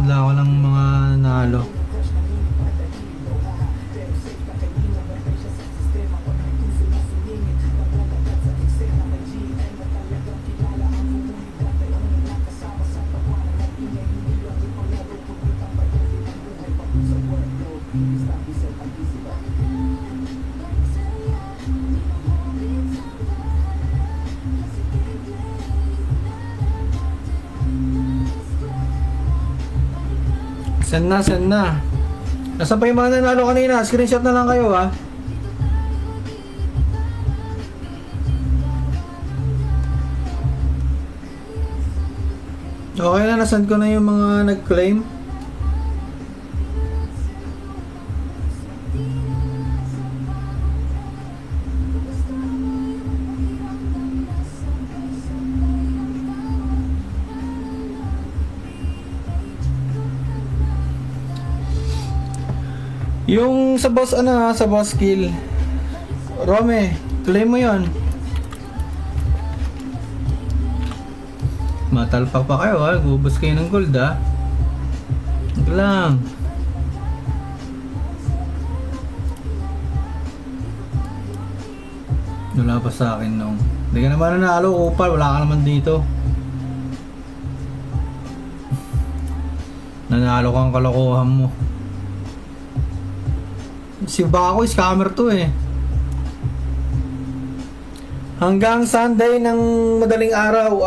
Wala ako ng mga nalo. Send na, send na. Nasaan pa yung mga nanalo kanina? Screenshot na lang kayo ha. Okay na, nasend ko na yung mga nag-claim. Yung sa boss sa boss kill. Rome, claim mo 'yon. Matalpak pa kayo ha, gubos kayo ng gold ha. Ito lang. Wala pa sa akin nung. Hindi ka naman nanalo, upal, wala ka naman dito. Nanalo kang kalokohan mo. Si Bako, scammer to eh. Hanggang Sunday ng madaling araw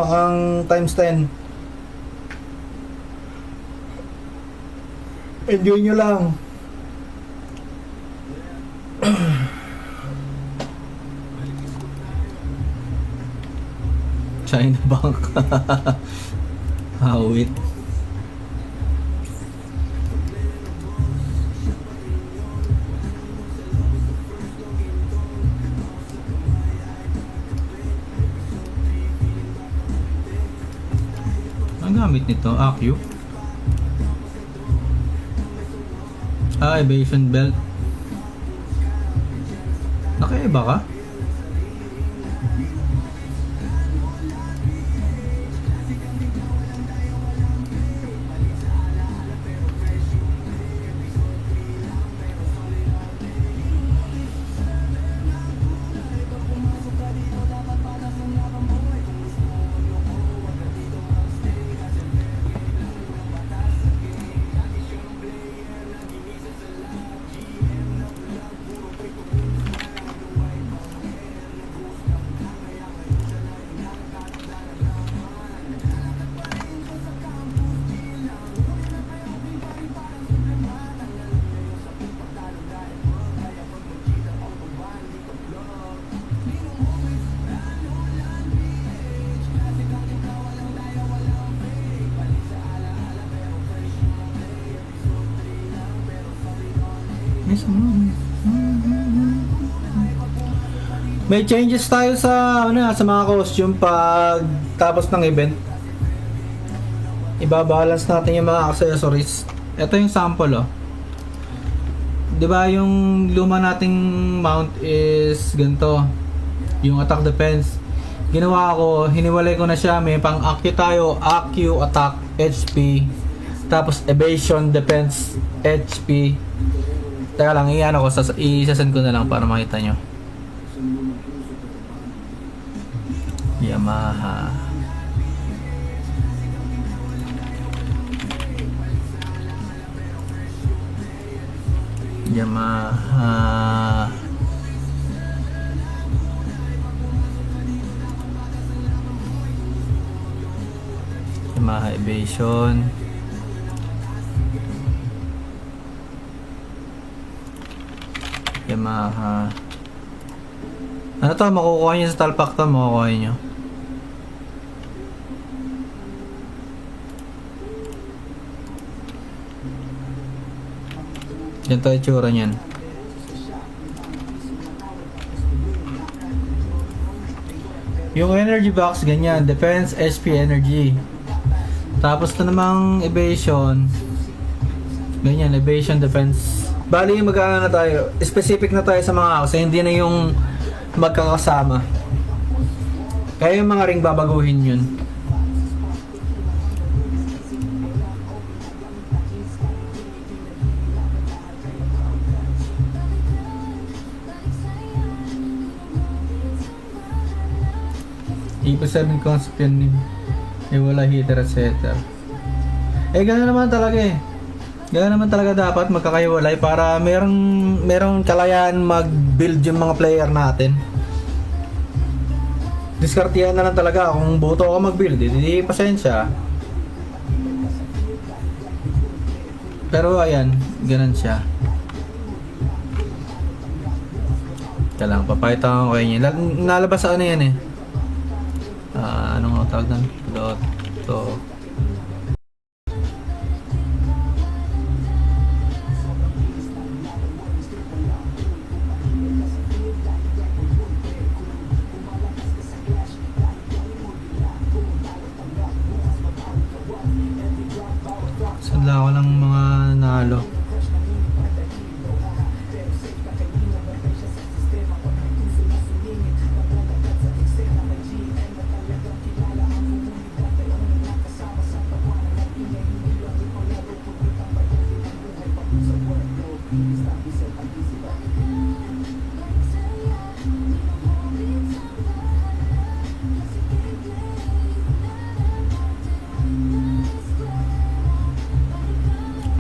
ang times 10. Enjoy nyo lang. China Bank. Hawit. Ang gamit nito, AQ. Evasion belt. Nakaiba ka? May changes tayo sa sa mga costume pag tapos ng event. Ibabalance natin yung mga accessories. Ito yung sample 'Di ba yung luma nating mount is ganito. Yung attack defense. Ginawa ko, hiniwalay ko na siya, may pang AQ tayo, AQ attack HP. Tapos evasion defense HP. Teka lang, isasend ko na lang para makita nyo. Yamaha. Yamaha. Yamaha Evasion. Yamaha. Ano to? Makukuha nyo sa talpak to. Makukuha nyo. Ganito yung tsura nyan. Yung energy box, ganyan. Defense, SP, energy. Tapos na namang evasion. Ganyan, evasion, defense. Bali, mag-ano na tayo. Specific na tayo sa mga kasi hindi na yung magkakasama. Kaya yung mga ring babaguhin yun. MP7 concept yan. Wala heater at setter. Gano'n naman talaga eh. Gano'n naman talaga dapat magkakahiwalay para merong kalayaan mag-build yung mga player natin. Diskartihan na lang talaga kung boto ako mag-build, hindi pasensya. Pero ayan, ganun siya. Ito lang, papayta ko kayo niya. Nalabas sa ano yan eh. Anong tawag doon? Ploto. Sadla ko ng mga nalo.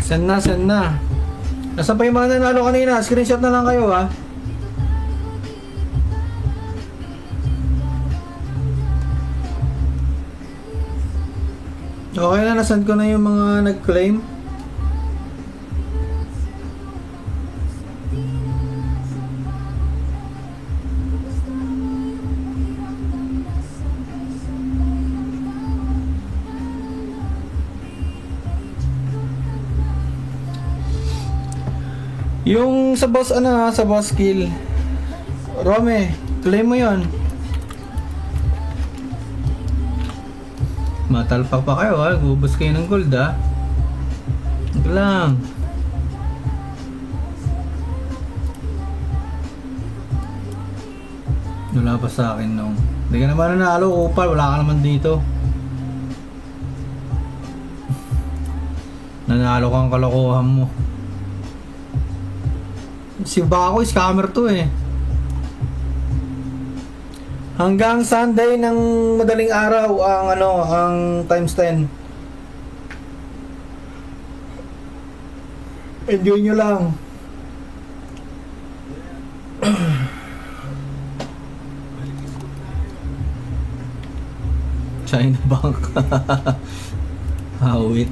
Send na. Nasaan pa yung mga nanalo kanina? Screenshot na lang kayo ha. Okay na, nasend ko na yung mga nag-claim. Yung sa boss sa boss kill. Rome, claim mo 'yon. Matalpak pa kayo ha, gubos kayo ng gold ha. Ito lang. Wala pa sa akin nung. Hindi ka naman nanalo, upal, wala ka naman dito. Nanalo kang kalokohan mo. Si Bako, scammer to eh. Hanggang Sunday ng madaling araw ang times 10. Enjoy nyo lang. China Bank. Hawit.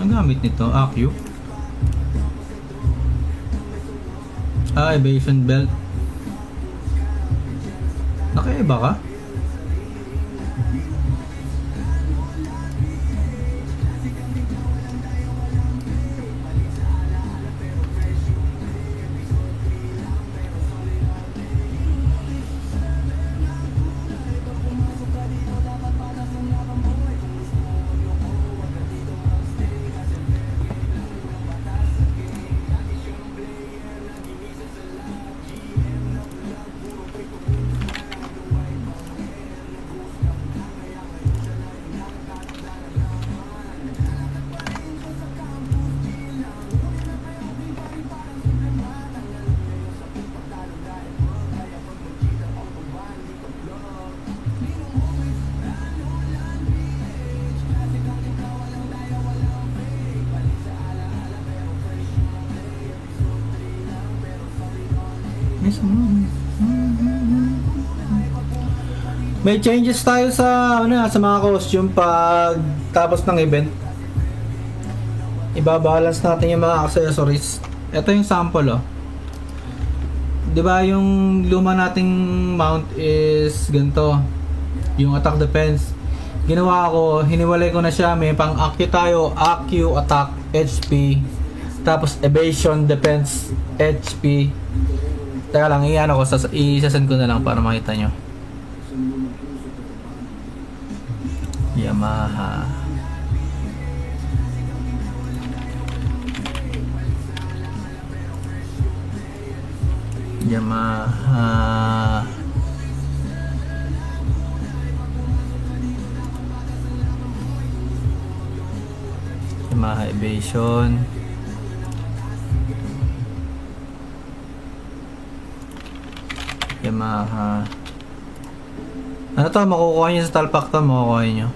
Ang gamit nito, AQ. Evasion belt. Nakaiba ka? May changes tayo sa sa mga costume pag tapos ng event. Ibabalance natin yung mga accessories. Ito yung sample 'Di ba yung luma nating mount is ganito. Yung attack defense. Ginawa ko, hiniwalay ko na siya. May pang AQ tayo, AQ attack HP. Tapos evasion defense HP. Teka lang, isasend ko na lang para makita nyo. Yamaha. evasion. Yamaha. Ano to? Makukuha nyo sa talpak to. Makukuha nyo.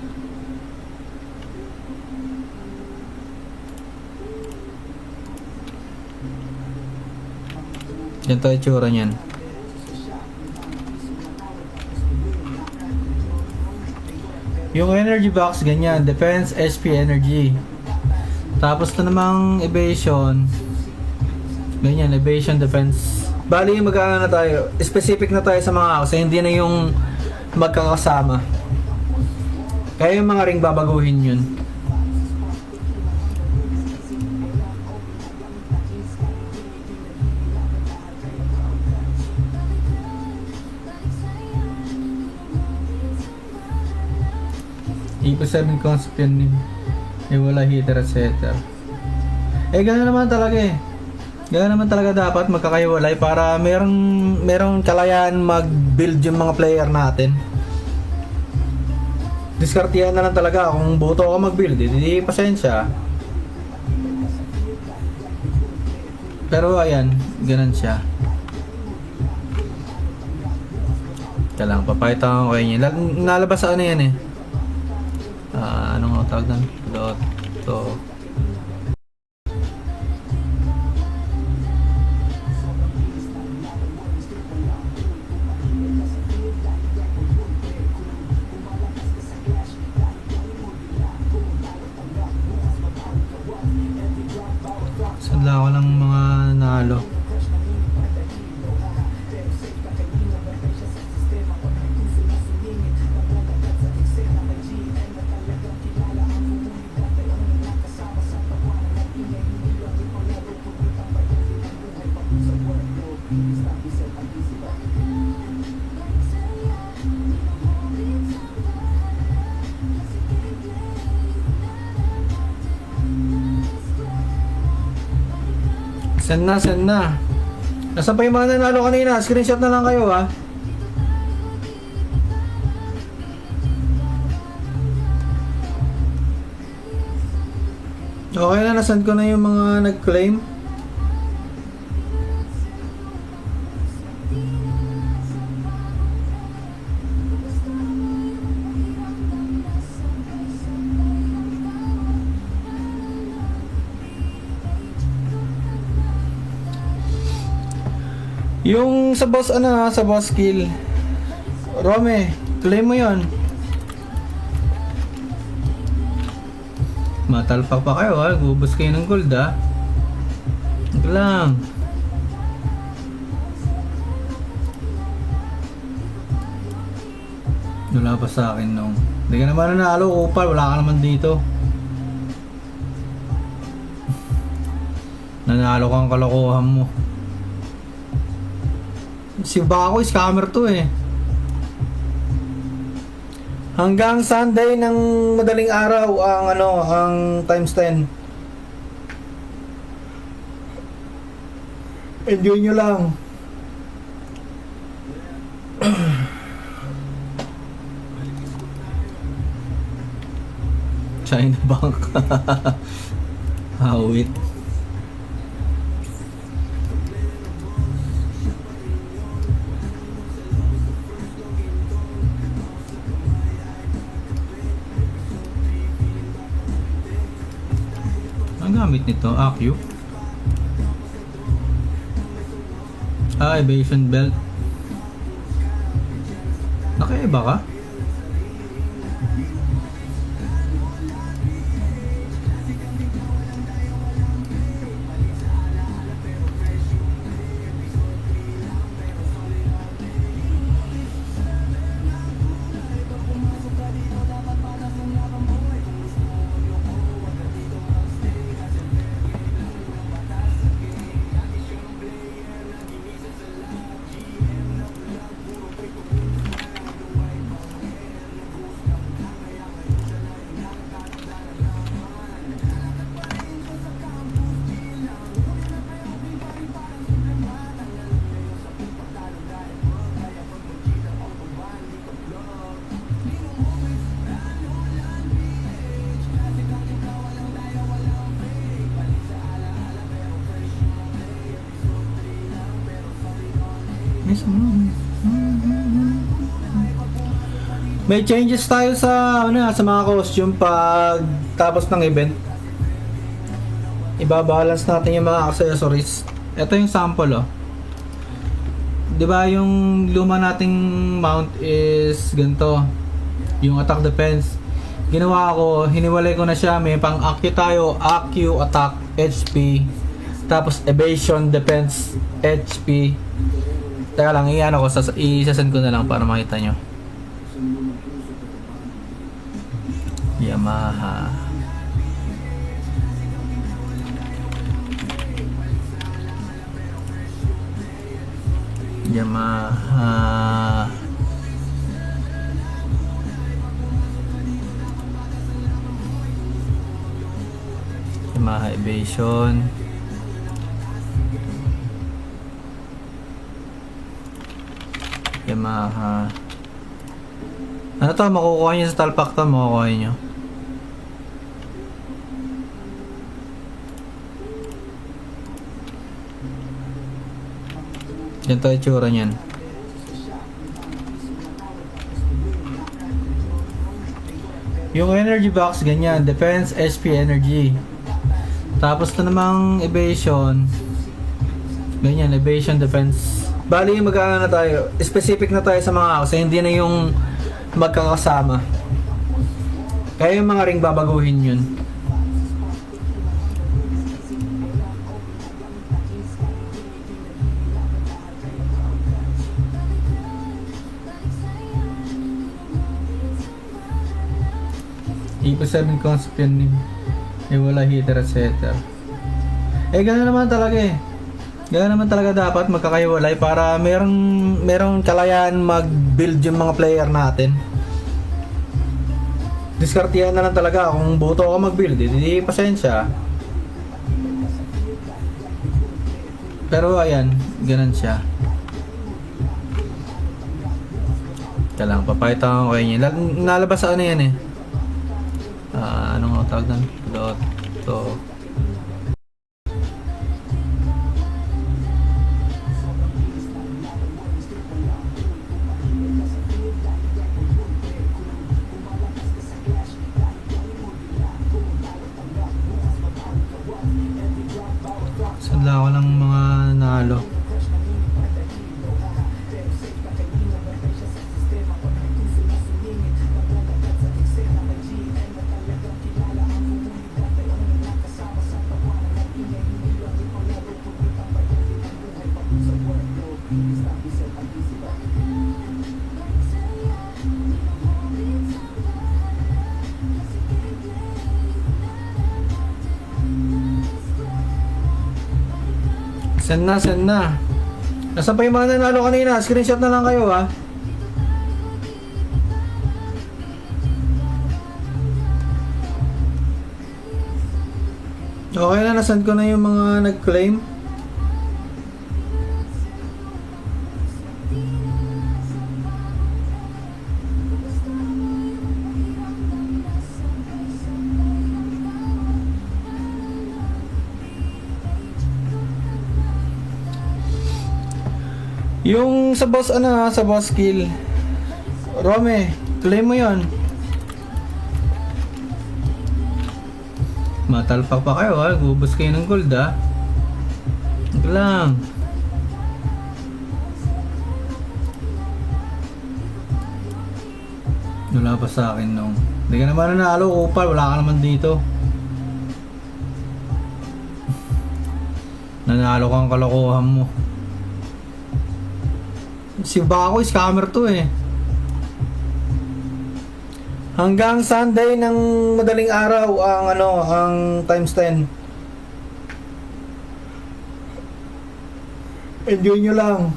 Ganito itsura nyan. Yung energy box, ganyan. Defense, SP energy. Tapos na namang evasion. Ganyan, evasion, defense. Bali, mag-ano na tayo. Specific na tayo sa mga kasi hindi na yung magkakasama. Kaya yung mga ring babaguhin yun. Eco 7 concept yan eh. Wala heater et cetera. Gano'n naman talaga eh. Gano'n naman talaga dapat magkakaiwalay para merong kalayaan mag-build yung mga player natin. Diskartihan na lang talaga kung boto ako mag-build, hindi pasensya. Pero ayan, ganun siya. Ito lang, papakita ko kayo niya. Nalabas sa ano yan eh. Anong tawag doon? Loto. Sadla ko lang mga nalo. Send na. Nasaan pa yung mga nanalo kanina? Screenshot na lang kayo ha. Okay na, nasend ko na yung mga nag-claim. Yung sa boss sa boss kill. Rome, claim mo 'yon. Matalpak pa kayo ha, gubos kayo ng gold ha. Ito lang. Wala pa sa akin nung. Hindi ka naman nanalo, upal, wala ka naman dito. Nanalo kang kalokohan mo. Si Bako, scammer to eh. Hanggang Sunday ng madaling araw ang times 10. Enjoy nyo lang. China Bank. Hawit. Ang gamit nito, AQ. Evasion belt. Nakaiba ka? May changes tayo sa sa mga costume pag tapos ng event. Ibabalance natin yung mga accessories. Ito yung sample 'Di ba yung luma nating mount is ganito. Yung attack defense. Ginawa ko, hiniwalay ko na siya. May pang AQ tayo, AQ, attack, HP. Tapos evasion, defense, HP. Teka lang, i-ano ko, isasend ko na lang para makita nyo. Yamaha. Yamaha. Yamaha Evasion. Yamaha. Ano to? Makukuha nyo sa talpak to. Makukuha nyo. Ganito yung tsura nyan. Yung energy box, ganyan. Defense, SP, energy. Tapos na namang evasion. Ganyan, evasion, defense. Bali, mag-ano na tayo. Specific na tayo sa mga kasi hindi na yung magkakasama. Kaya yung mga ring babaguhin yun. Eco 7 concept yan wala heater at setter. Gano'n naman talaga Gano'n naman talaga dapat magkakaiwalay para merong kalayaan mag-build yung mga player natin. Diskartihan na lang talaga kung boto ako mag-build, hindi pasensya. Pero ayan, ganun siya. Ito lang, papayta ko kayo niya. Nalabas sa ano yan anong tawag doon? Loto. Sadla ko ng mga nalo. Send na. Nasaan pa yung mga nanalo kanina? Screenshot na lang kayo Okay na, nasend ko na yung mga nag-claim. Yung sa boss sa boss kill. Rome, claim mo 'yon. Matalpak pa kayo gubos kayo ng gold Ito lang. Wala pa sa akin nung. Hindi ka naman nanalo, Opal, wala ka naman dito. Nanalo kang kalokohan mo. Si Bako, scammer to Hanggang Sunday ng madaling araw ang times 10. Enjoy nyo lang.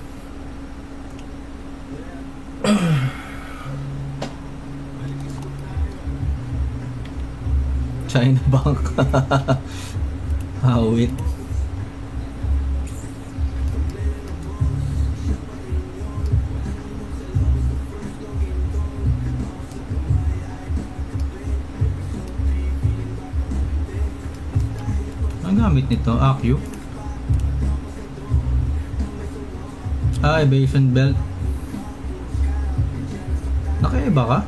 China Bank. Hawit. Ang gamit nito, AQ. Evasion belt. Nakaiba ka?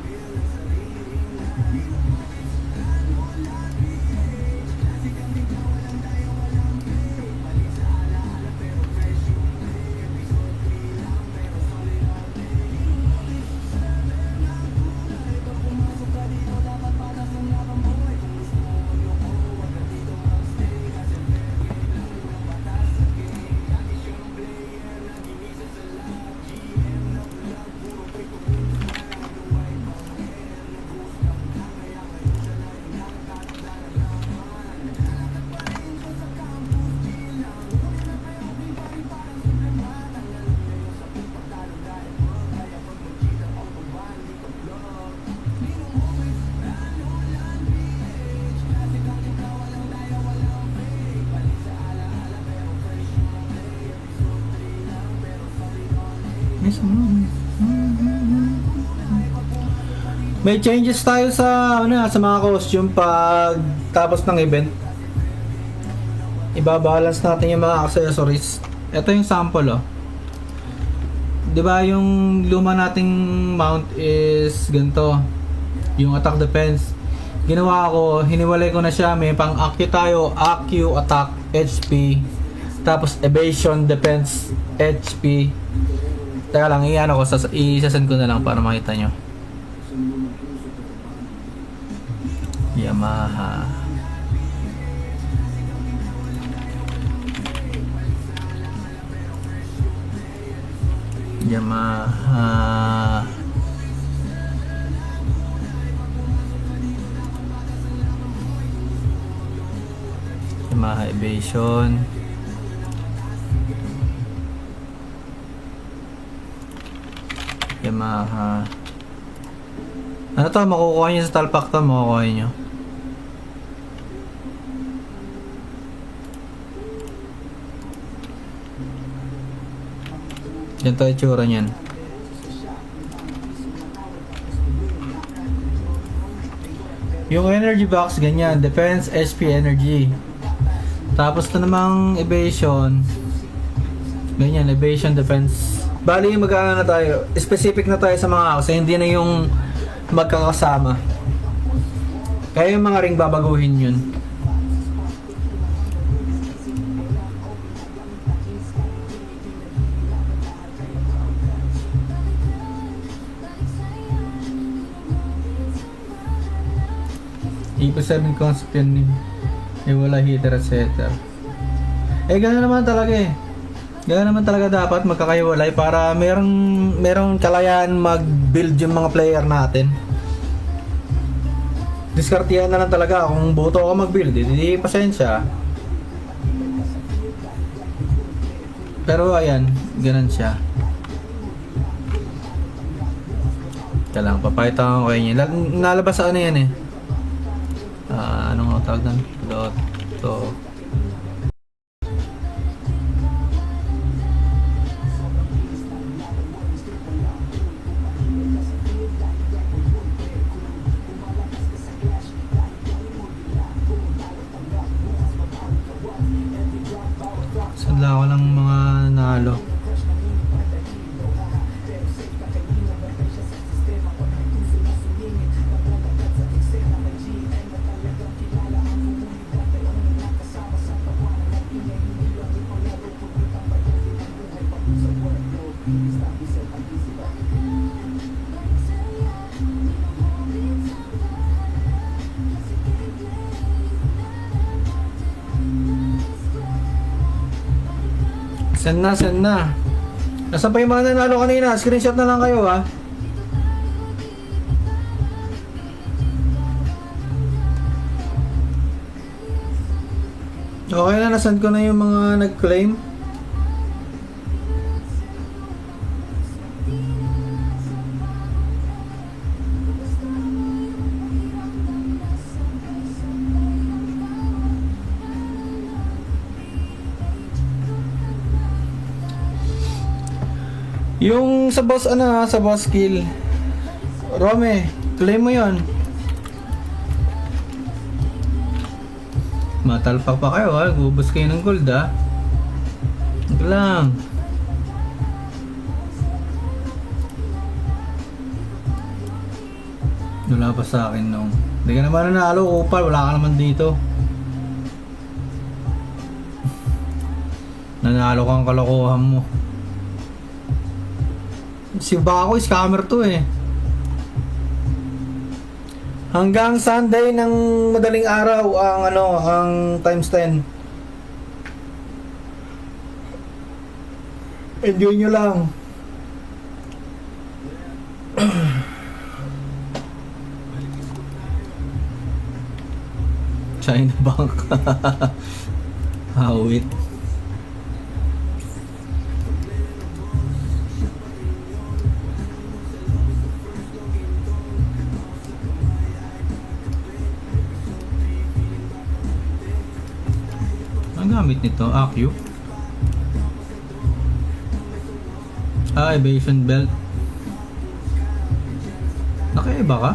May changes tayo sa sa mga costume pag tapos ng event. Ibabalance natin yung mga accessories. Ito yung sample 'Di ba yung luma nating mount is ganito. Yung attack defense. Ginawa ko, hiniwalay ko na siya. May pang AQ tayo, AQ, attack, HP. Tapos evasion, defense, HP. Teka lang, isasend ko na lang para makita nyo. Yamaha. Yamaha. Yamaha Evasion. Yamaha. Ano to? Makukuha nyo sa talpak to. Makukuha nyo. Yan to itsura nyan. Yung energy box, ganyan. Defense, HP, energy. Tapos na namang evasion. Ganyan, evasion, defense. Bali, mag-ano na tayo. Specific na tayo sa mga kasi hindi na yung magkakasama. Kaya yung mga ring babaguhin yun. Eco 7 concept yan wala heater at setter. Gano'n naman talaga Gano'n naman talaga dapat magkakaiwalay para merong kalayaan mag-build yung mga player natin. Diskartihan na lang talaga kung boto ako mag-build, hindi pasensya. Pero ayan, ganun siya. Ito lang, papayta ko kayo niya. Nalabas sa ano yan anong tawag doon? Loto. Sadla ko lang mga nalo. Send na. Nasaan pa yung mga nanalo kanina? Screenshot na lang kayo Okay na, nasend ko na yung mga nag-claim. Yung sa boss sa boss skill. Rome, claim mo 'yon. Matalpak pa kayo gubos kayo ng gold Ito lang. Wala pa sa akin nung. Hindi ka naman nanalo, Opal. Wala ka naman dito. Nanalo kang kalokohan mo. Si Bako, scammer to eh. Hanggang Sunday ng madaling araw ang ang times 10. Enjoy nyo lang. China Bank. Hawit. Ang gamit nito, AQ. Evasion belt. Nakaiba ka?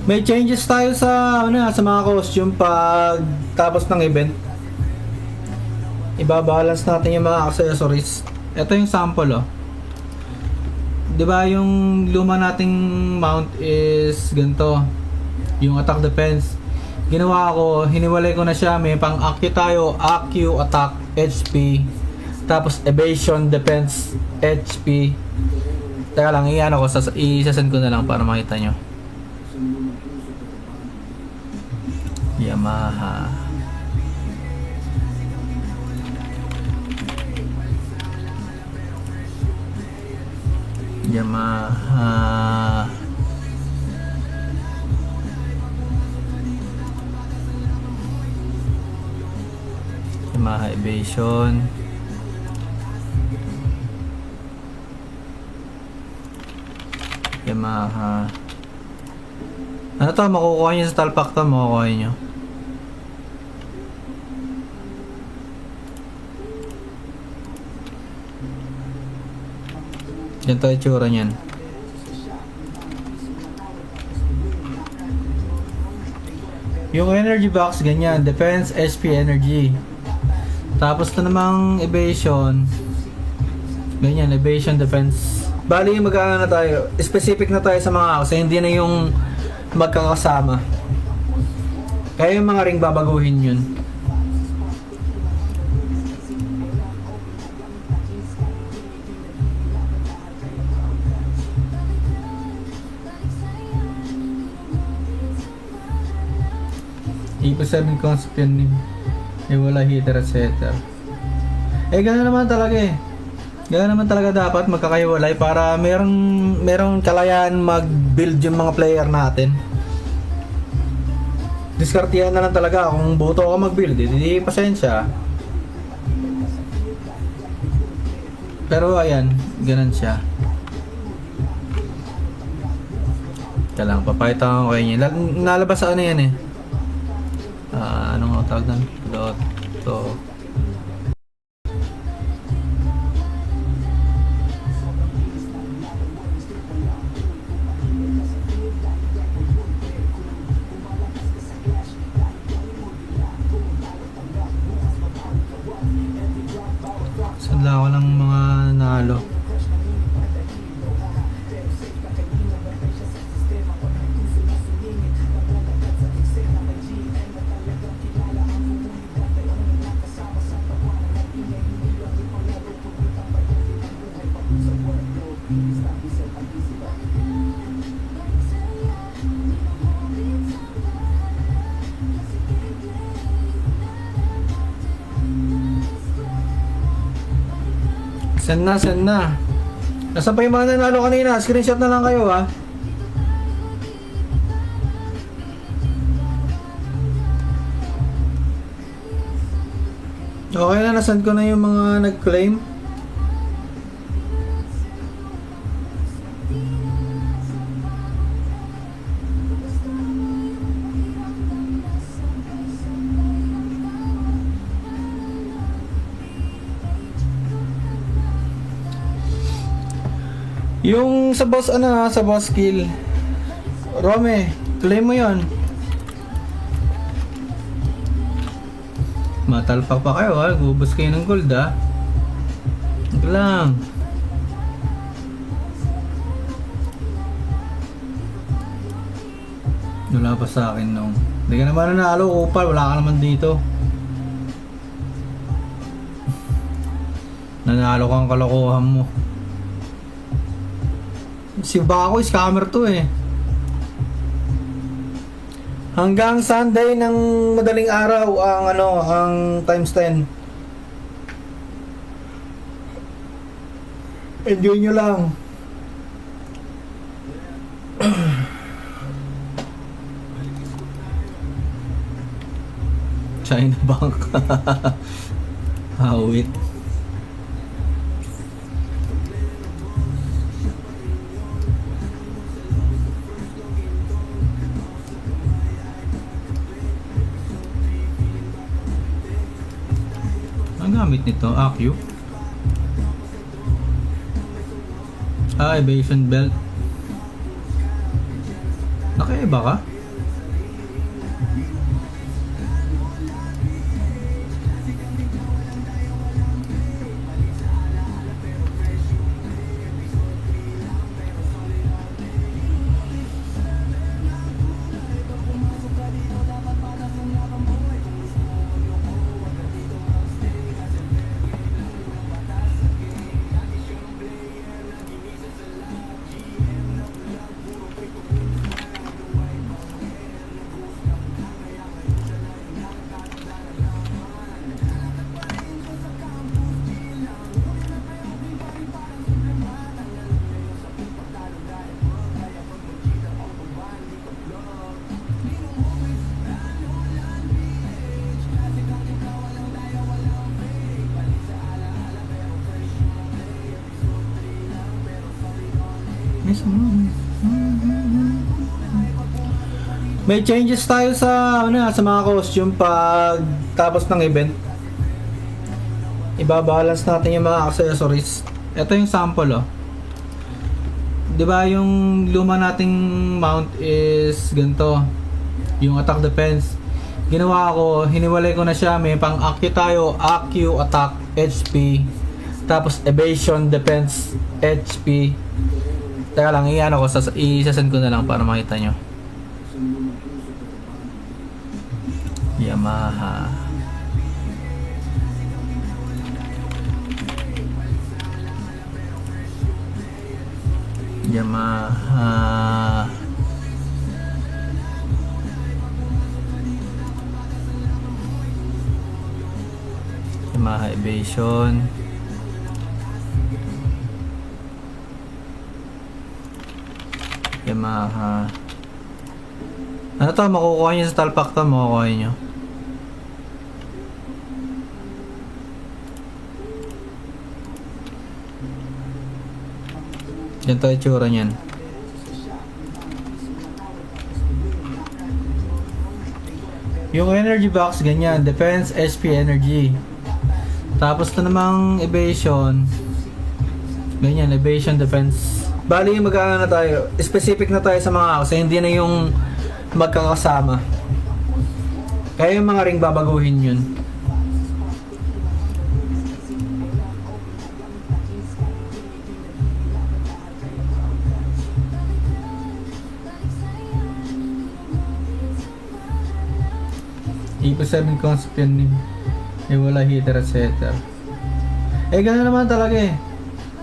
May changes tayo sa sa mga costume pag tapos ng event. Ibabalance natin yung mga accessories. Ito yung sample 'Di ba yung luma nating mount is ganito. Yung attack defense. Ginawa ko, hiniwalay ko na siya. May pang AQ tayo, AQ, attack, HP. Tapos evasion, defense, HP. Teka lang, isasend ko na lang para makita nyo. Yamaha. Yamaha. Yamaha Evasion. Yamaha. Ano to? Makukuha nyo sa talpak to. Makukuha nyo. Ganito yung tsura nyan. Yung energy box, ganyan. Defense, SP, energy. Tapos na namang evasion. Ganyan, evasion, defense. Bali, mag-ano na tayo. Specific na tayo sa mga kasi hindi na yung magkakasama. Kaya yung mga ring babaguhin yun. Ipa 7 concept yun wala heater at setter. Gano'n naman talaga Gano'n naman talaga dapat magkakaiwalay para merong kalayaan mag-build yung mga player natin. Diskartihan na lang talaga kung boto ako mag-build, hindi pasensya. Pero ayan, ganun siya. Ito lang, papakita ko kayo niya. Nalabas sa ano yan anong tawag doon? Loto. Sadla ko ng mga nalo. Send na, send na. Nasaan pa yung mga nanalo kanina? Screenshot na lang kayo ha. Okay na, nasend ko na yung mga nag-claim. Yung sa boss sa boss kill. Rome, claim mo yon. Matalpak pa kayo ha, gubos kayo ng gold ha. Ito lang. Wala pa sa akin nung. Hindi ka naman nanalo, Opal, wala ka naman dito. Nanalo kang kalokohan mo. Si Bako, scammer to eh. Hanggang Sunday ng madaling araw ang times 10. Enjoy nyo lang. China Bank. Hawit. Ang gamit nito, AQ. Evasion belt. Nakaiba ka? May changes tayo sa sa mga costume pag tapos ng event. Ibabalance natin yung mga accessories. Ito yung sample 'Di ba yung luma nating mount is ganito. Yung attack defense. Ginawa ko, hiniwalay ko na siya, may pang AQ tayo, AQ attack HP. Tapos evasion defense HP. Teka lang, isasend ko na lang para makita nyo. Yamaha. Yamaha. Yamaha Evasion. Yamaha. Ano to? Makukuha nyo sa talpak to. Makukuha nyo. Yan to itsura nyan. Yung energy box, ganyan. Defense, SP, energy. Tapos na namang evasion. Ganyan, evasion, defense. Bali, mag-ano na tayo. Specific na tayo sa mga kasi hindi na yung magkakasama. Kaya yung mga ring babaguhin yun. Eco 7 concept yan wala heater at setter. Gano'n naman talaga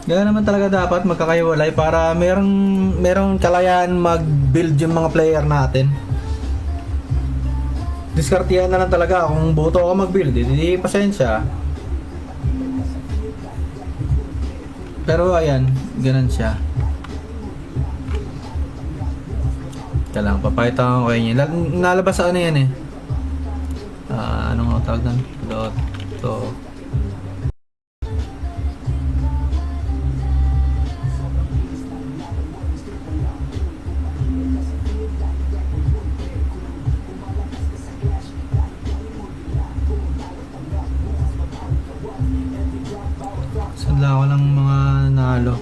Gano'n naman talaga dapat magkakaiwalay para merong kalayaan mag-build yung mga player natin. Diskartihan na lang talaga kung boto ako mag-build, hindi pasensya. Pero ayan, ganun siya. Ito lang, papakita ko kayo niya. Nalabas sa ano yan eh. Ano nga tawag doon? Loto. Sadla ko lang mga nalo.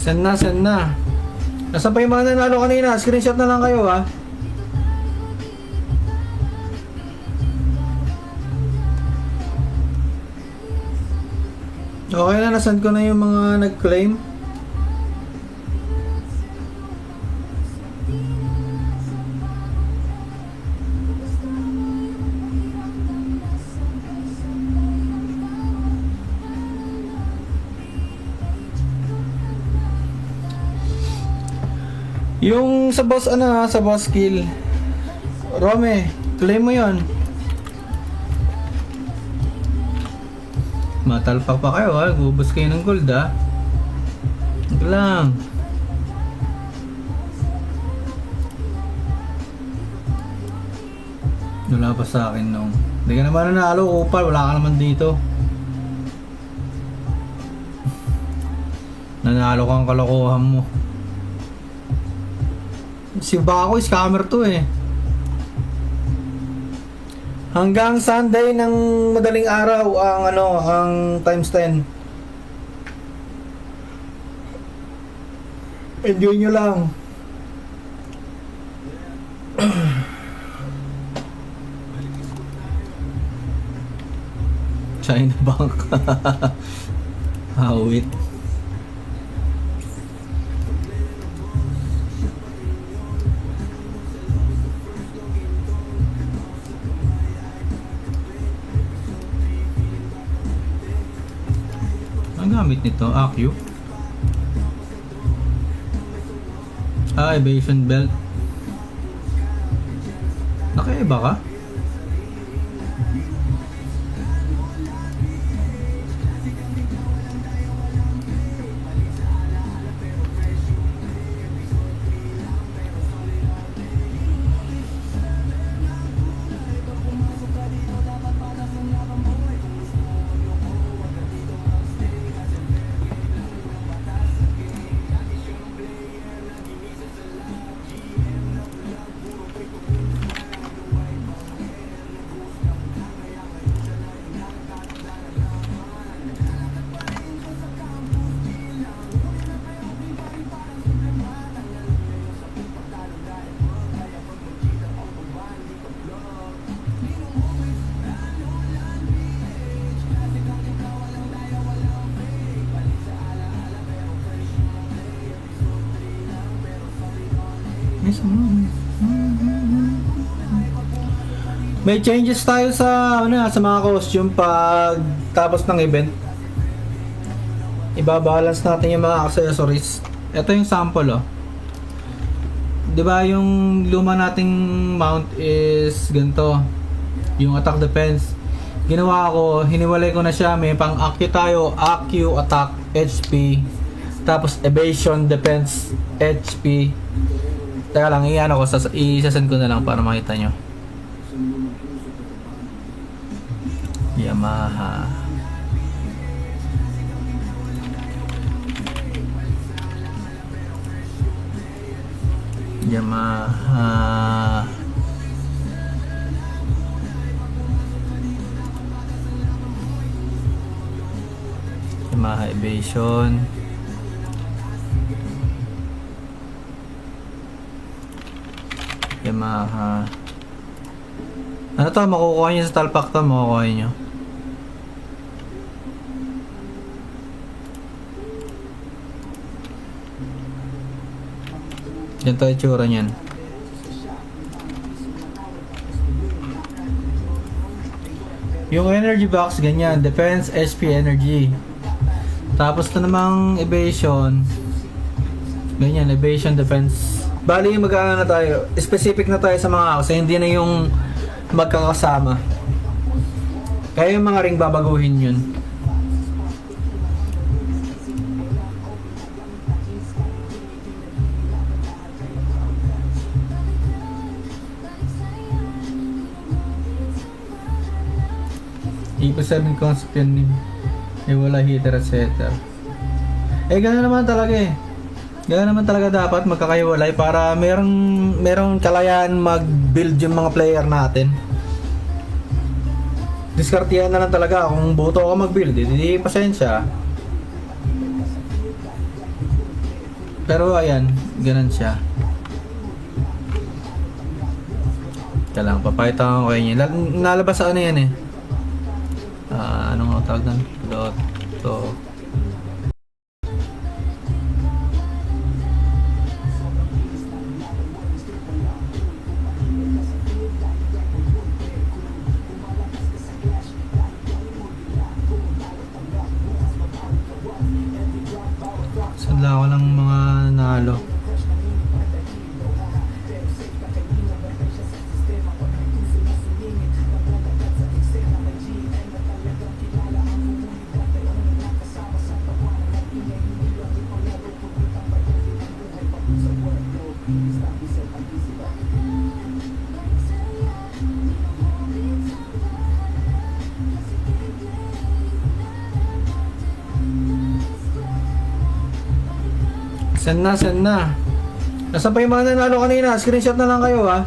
Send na, send na. Nasaan pa yung mga nanalo kanina? Screenshot na lang kayo ha. Okay na, nasend ko na yung mga nag-claim. Yung sa boss sa boss kill. Rome, claim mo 'yon. Matalpak pa kayo ha, gubos kayo ng gold ha. Ito lang. Wala pa sa akin nung. Hindi ka naman nanalo, upal, wala ka naman dito. Nanalo kang kalokohan mo. Si Bako, scammer to eh. Hanggang Sunday ng madaling araw ang times 10. Enjoy nyo lang. China Bank. Hawit. Ang gamit nito, AQ. Evasion belt. Nakaiba ka? May changes tayo sa sa mga costume pag tapos ng event. Ibabalance natin yung mga accessories. Ito yung sample 'Di ba yung luma nating mount is ganito. Yung attack defense. Ginawa ko, hiniwalay ko na siya, may pang AQ tayo, AQ attack HP. Tapos evasion defense HP. Teka lang, isasend ko na lang para makita nyo. Yamaha. Yamaha. Yamaha Evasion. Yamaha. Ano to? Makukuha nyo sa talpak to. Makukuha nyo. Ganito yung itsura niyan. Yung energy box, ganyan. Defense, SP, energy. Tapos na namang evasion. Ganyan, evasion, defense. Bali, mag-ano na tayo. Specific na tayo sa mga kasi hindi na yung magkakasama. Kaya yung mga ring babaguhin yun. Ipa 7 concept yan eh. Wala heater at setter. Gano'n naman talaga eh. Gano'n naman talaga dapat magkakaiwalay para merong kalayaan mag-build yung mga player natin. Diskartihan na lang talaga kung boto ako mag-build, hindi pasensya. Pero ayan, ganun siya. Ito lang, papayta ko kayo niya. Nalabas sa ano yan eh. Anong tawag doon? Loto. Sadla ko ng mga nalo. Send na. Nasaan pa yung mga nanalo kanina? Screenshot na lang kayo ha.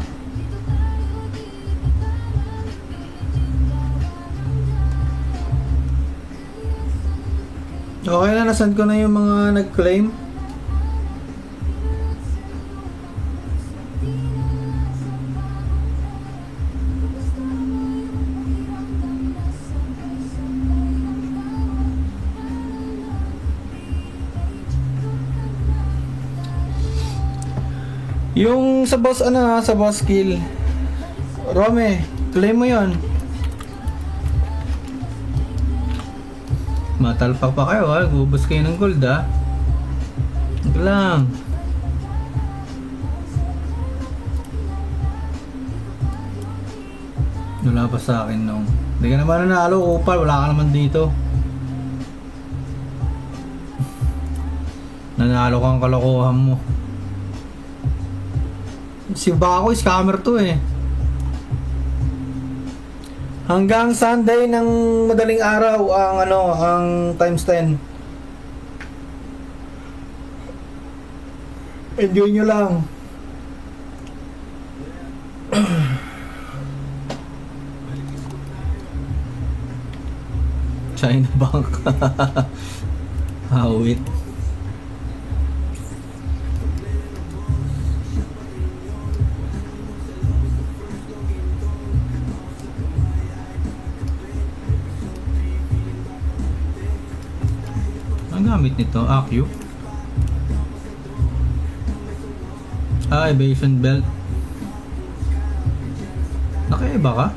Okay na, nasend ko na yung mga nag-claim. Yung sa boss sa boss kill. Rome, claim mo 'yon. Matalpak pa kayo ha, gubos kayo ng gold ha. Ito lang. Wala pa sa akin nung. Hindi ka naman nanalo, upal, wala ka naman dito. Nanalo kang kalokohan mo. Si Bako, scammer to eh. Hanggang Sunday ng madaling araw ang times 10. Enjoy nyo lang. China Bank. Hawit. Ang gamit nito, AQ. Evasion belt. Nakaiba ka?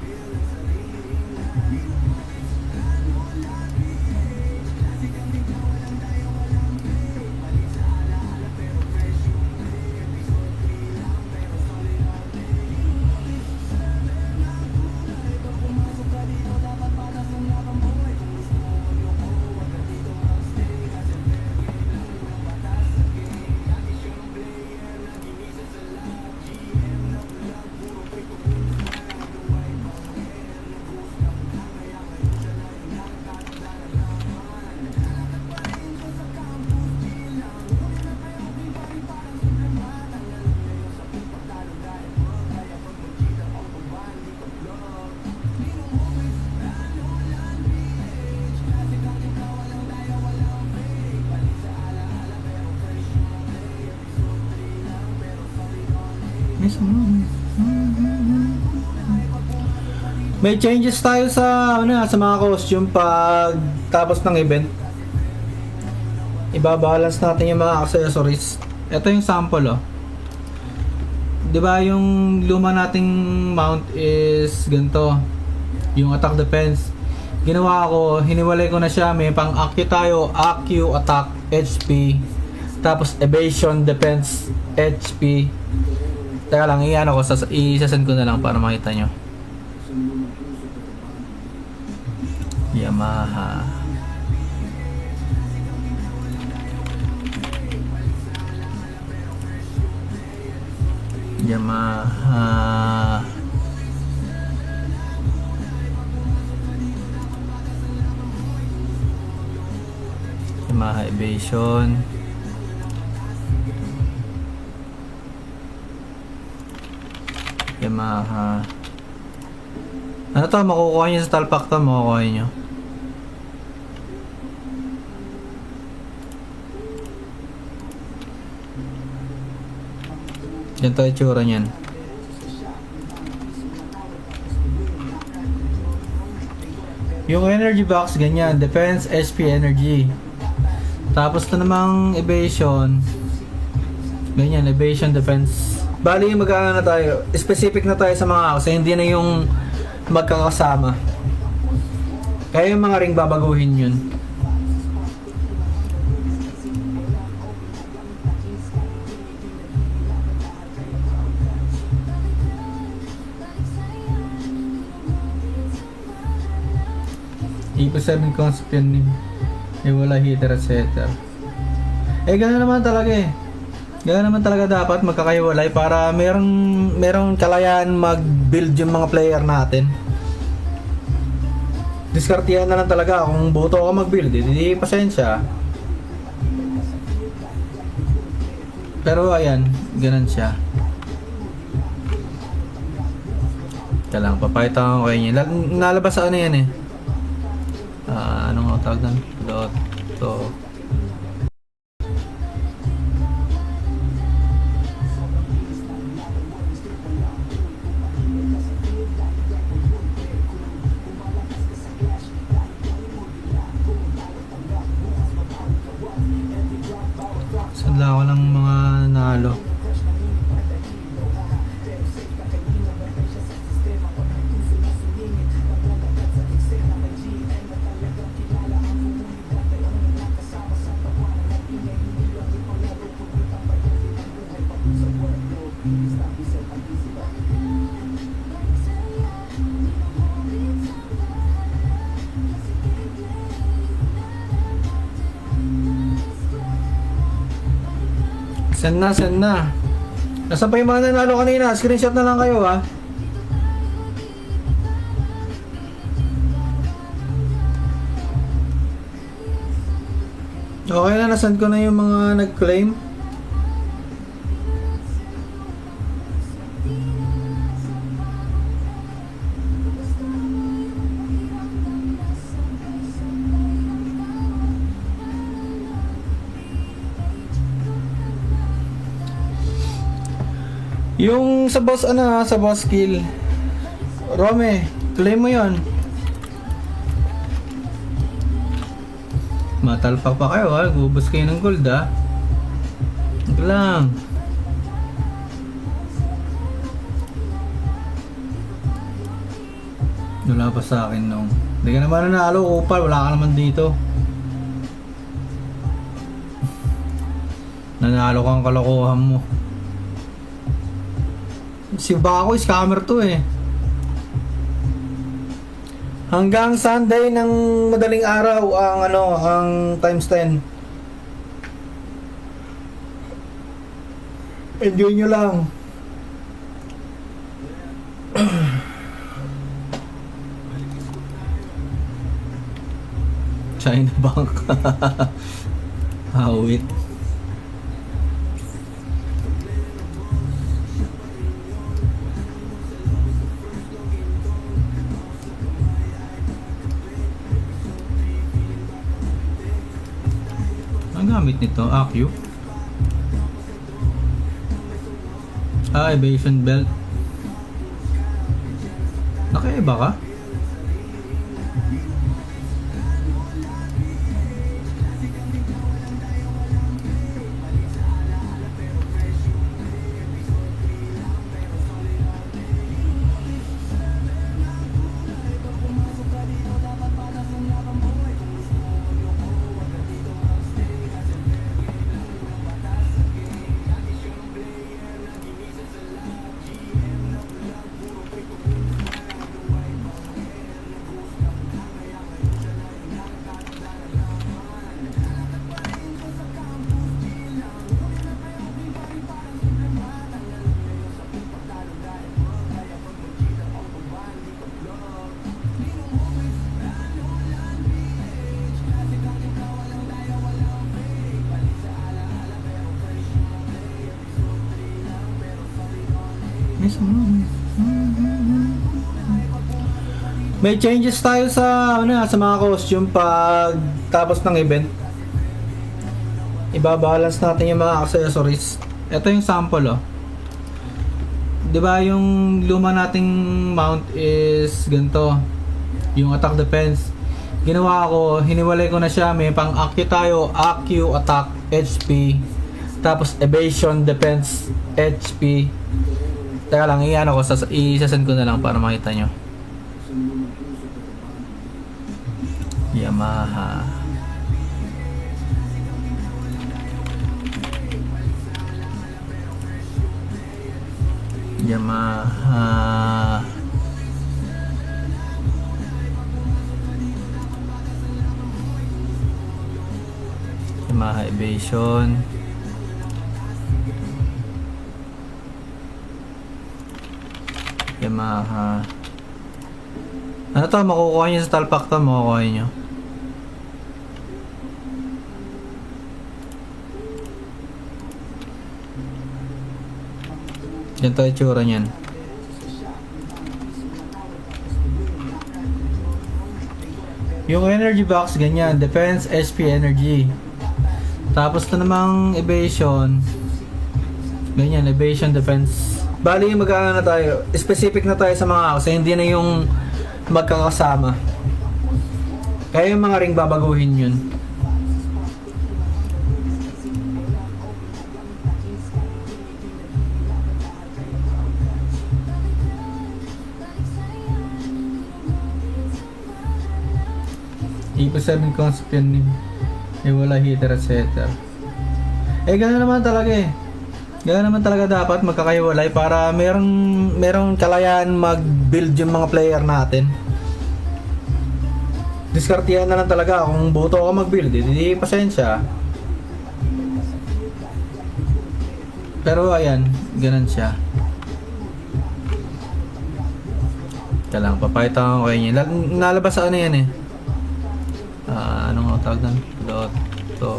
May changes tayo sa sa mga costume pag tapos ng event. Ibabalance natin yung mga accessories. Ito yung sample 'di ba yung luma nating mount is ganito, yung attack defense. Ginawa ko, hiniwalay ko na siya, may pang AQ tayo, AQ attack HP, tapos evasion defense HP. Teka lang, i-ano ko, isasend ko na lang para makita nyo. Yamaha. Yamaha. Yamaha Evasion. Yamaha. Ano to? Makukuha nyo sa talpak to. Makukuha nyo. Yan to itsura nyan. Yung energy box, ganyan. Defense, HP, energy. Tapos na namang evasion. Ganyan, evasion, defense. Bali, mag-ano na tayo. Specific na tayo sa mga kasi hindi na yung magkakasama. Kaya yung mga ring babaguhin yun. Eco 7 concept yun eh. Wala heater at setter. Eh gano'n naman talaga eh. Gano'n naman talaga dapat magkakaiwalay para merong kalayaan mag-build yung mga player natin. Diskartihan na lang talaga kung boto ako mag-build, hindi pasensya. Pero ayan, ganun siya. Ito lang, papakita ko kayo niya. Nalabas sa ano yan eh. Anong tawag doon? Loto. Sadla ko ng mga nalo. Send na. Nasaan pa yung mga nanalo kanina? Screenshot na lang kayo ha. Okay na, nasend ko na yung mga nag-claim. Yung sa boss sa boss kill. Rome, claim mo 'yon. Matalpak pa kayo ha, gubos kayo ng gold ha. Ito lang. Wala pa sa akin nung. Hindi ka naman nanalo, upal, wala ka naman dito. Nanalo kang kalokohan mo. Si Bako, scammer to eh. Hanggang Sunday ng madaling araw ang times 10. Enjoy nyo lang. China Bank. Hawit. Ang gamit nito, AQ. Evasion belt. Nakaiba ka? May changes tayo sa sa mga costume pag tapos ng event. Ibabalance natin yung mga accessories. Ito yung sample 'Di ba yung luma nating mount is ganito. Yung attack defense. Ginawa ko, hiniwalay ko na siya. May pang AQ tayo, AQ, attack, HP. Tapos evasion, defense, HP. Teka lang, isasend ko na lang para makita nyo. Yamaha. Yamaha. Yamaha Evasion. Yamaha. Ano to? Makukuha nyo sa talpak to. Makukuha nyo. Ganito yung tsura nyan. Yung energy box, ganyan. Defense, SP, energy. Tapos na namang evasion. Ganyan, evasion, defense. Bali, mag-ano na tayo. Specific na tayo sa mga kasi hindi na yung magkakasama. Kaya yung mga ring babaguhin yun. Eco 7 concept yan wala heater at setter. Gano'n naman talaga Gano'n naman talaga dapat magkakaiwalay para merong kalayaan mag-build yung mga player natin. Diskartihan na lang talaga kung boto ako mag-build, hindi pasensya. Pero ayan, ganun siya. Ito lang, papayta ko kayo niya. Nalabas sa ano yan anong tawag doon? Loto.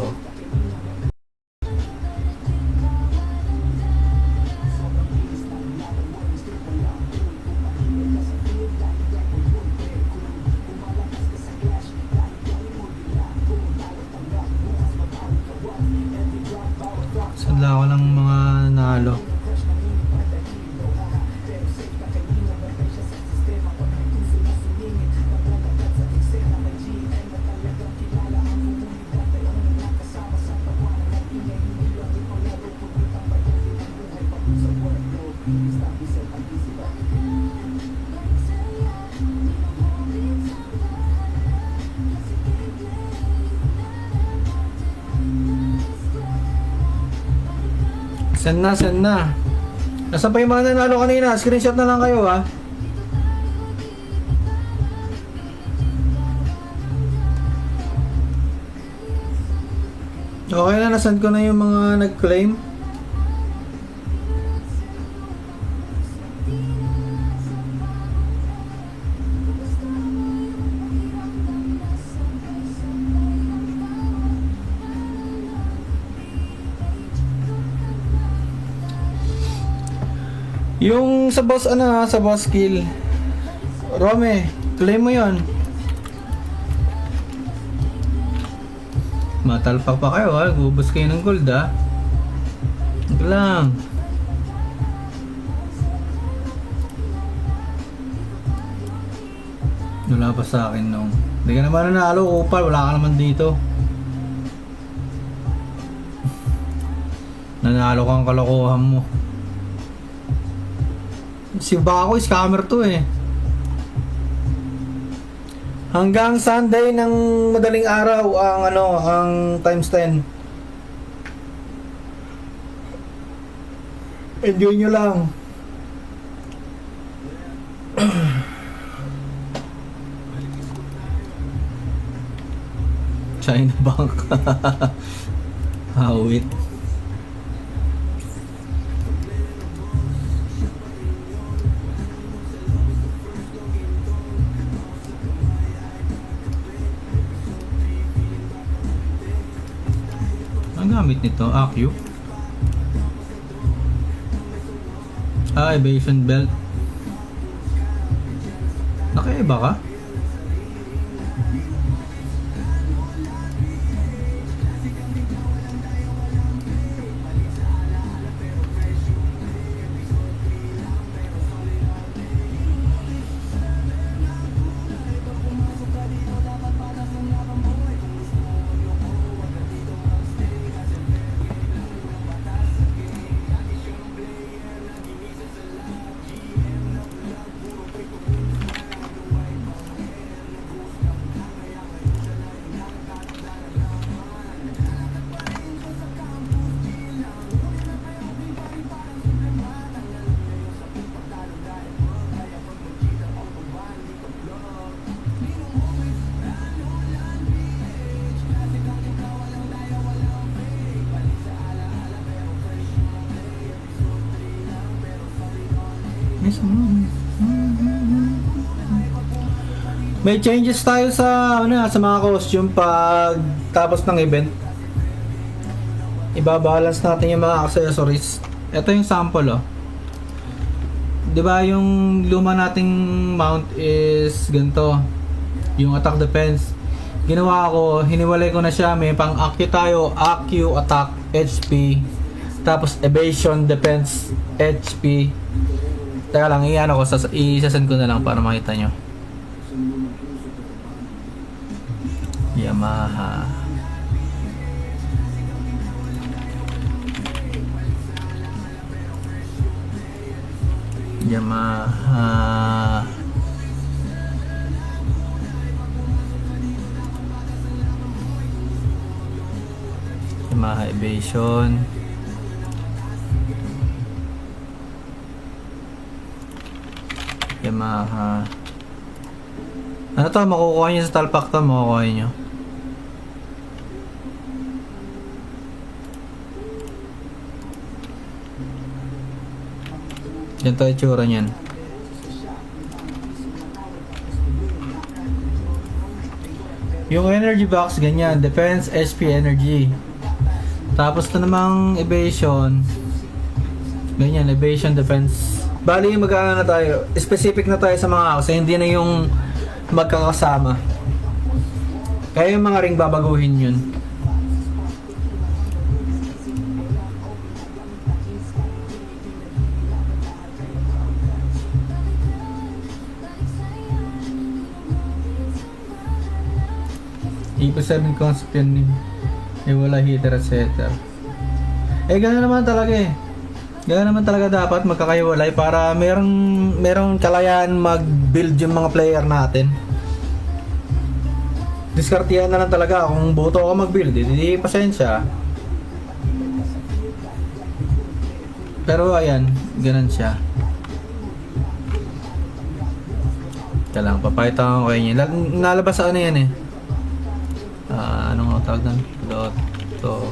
Sadla ko ng mga nalo. Send na. Nasaan pa yung mga nanalo kanina? Screenshot na lang kayo Okay na, nasend ko na yung mga nag-claim. Yung sa boss sa boss skill. Rome, claim mo 'yon. Matalpak pa kayo gubos kayo ng gold Ito lang. Wala pa sa akin nung. Hindi ka naman nanalo, upal, wala ka naman dito. Nanalo kang kalokohan mo. Si Bako, scammer to Hanggang Sunday ng madaling araw ang times 10. Enjoy nyo lang. China Bank. Hawit. Ang gamit nito, AQ. Evasion belt. Nakaiba ka? May changes tayo sa sa mga costume pag tapos ng event. Ibabalance natin yung mga accessories. Ito yung sample 'Di ba yung luma nating mount is ganito. Yung attack defense. Ginawa ko, hiniwalay ko na siya. May pang AQ tayo, AQ, attack, HP. Tapos evasion, defense, HP. Teka lang, isasend ko na lang para makita nyo. Yamaha. Yamaha. Yamaha Evasion. Yamaha. Ano to? Makukuha nyo sa talpak to. Makukuha nyo. Yan to itsura nyan. Yung energy box, ganyan. Defense, HP, energy. Tapos na namang evasion. Ganyan, evasion, defense. Bali, mag-ano na tayo. Specific na tayo sa mga kasi hindi na yung magkakasama. Kaya yung mga ring babaguhin yun. Eco 7 concept yan wala heater at setter. Gano'n naman talaga Gano'n naman talaga dapat magkakaiwalay para merong kalayaan mag-build yung mga player natin. Diskartihan na lang talaga kung boto ako mag-build, hindi pasensya. Pero ayan, ganun siya. Ito lang, papayta ko kayo niya. Nalabas sa ano yan Anong tawag doon? Loto.